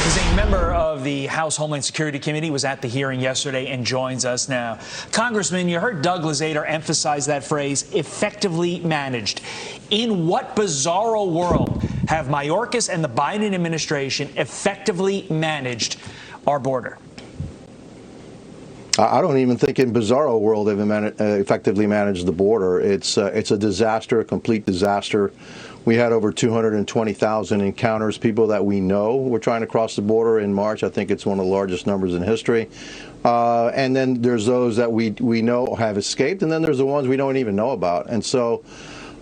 As a member of the House Homeland Security Committee was at the hearing yesterday and joins us now. Congressman, you heard Doug Lazader emphasize that phrase, effectively managed. In what bizarro world have Mayorkas and the Biden administration effectively managed our border? I don't even think in bizarro world they've effectively managed the border. It's a disaster, a complete disaster. We had over 220,000 encounters, people that we know were trying to cross the border in March. I think it's one of the largest numbers in history. And then there's those that we know have escaped, and then there's the ones we don't even know about. And so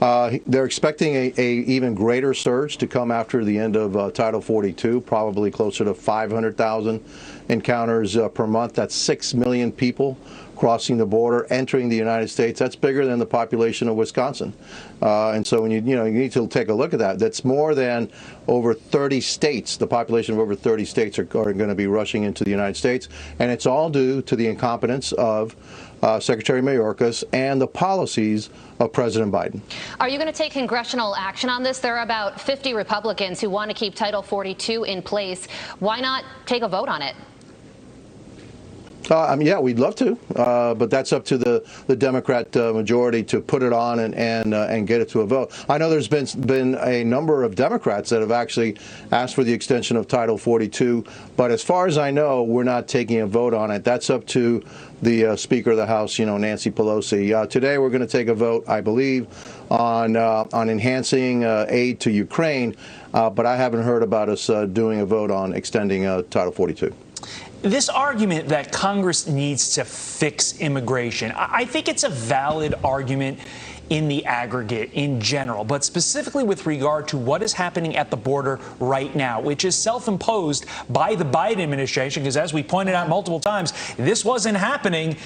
they're expecting a even greater surge to come after the end of Title 42, probably closer to 500,000 encounters per month. That's 6 million people crossing the border, entering the United States. That's bigger than the population of Wisconsin. And so when you need to take a look at that. That's more than over 30 states. The population of over 30 states are going to be rushing into the United States. And it's all due to the incompetence of Secretary Mayorkas and the policies of President Biden. Are you going to take congressional action on this? There are about 50 Republicans who want to keep Title 42 in place. Why not take a vote on it? Yeah, we'd love to, but that's up to the Democrat majority to put it on and get it to a vote. I know there's been a number of Democrats that have actually asked for the extension of Title 42, but as far as I know, we're not taking a vote on it. That's up to the Speaker of the House, Nancy Pelosi. Today, we're going to take a vote, I believe, on enhancing aid to Ukraine, but I haven't heard about us doing a vote on extending Title 42. This argument that Congress needs to fix immigration, I think it's a valid argument in the aggregate, in general, but specifically with regard to what is happening at the border right now, which is self-imposed by the Biden administration, because as we pointed out multiple times, this wasn't happening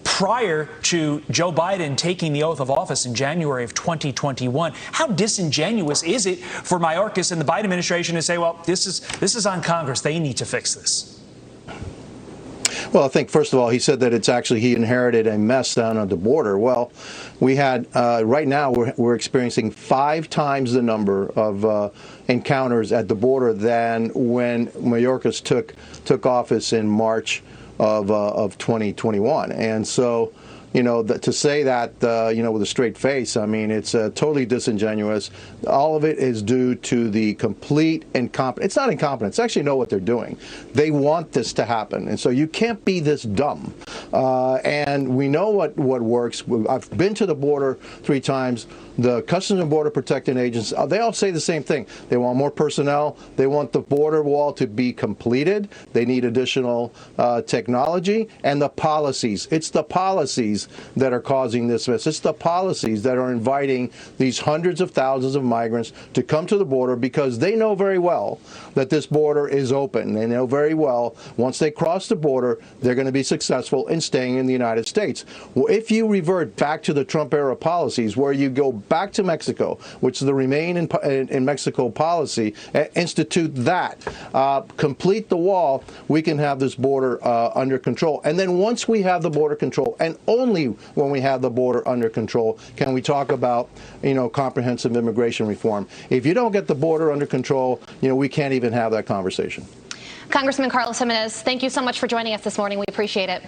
prior to Joe Biden taking the oath of office in January of 2021. How disingenuous is it for Mayorkas and the Biden administration to say, well, this is on Congress. They need to fix this? Well, I think, first of all, he said that it's actually he inherited a mess down on the border. Well, we had right now we're experiencing 5 times the number of encounters at the border than when Mayorkas took office in March of 2021. And so, to say that, with a straight face, I mean, it's totally disingenuous. All of it is due to the complete incompetence. It's not incompetence. They actually know what they're doing. They want this to happen. And so you can't be this dumb. And we know what works. I've been to the border 3 times. The Customs and Border Protection Agents, they all say the same thing. They want more personnel. They want the border wall to be completed. They need additional technology and the policies. It's the policies that are causing this mess. It's the policies that are inviting these hundreds of thousands of migrants to come to the border because they know very well that this border is open. They know very well once they cross the border, they're going to be successful in staying in the United States. Well, if you revert back to the Trump-era policies where you go back to Mexico, which is the Remain in Mexico policy, institute that, complete the wall, we can have this border under control. And then once we have the border control, and only when we have the border under control, can we talk about, comprehensive immigration reform. If you don't get the border under control, we can't even have that conversation. Congressman Carlos Gimenez, thank you so much for joining us this morning. We appreciate it.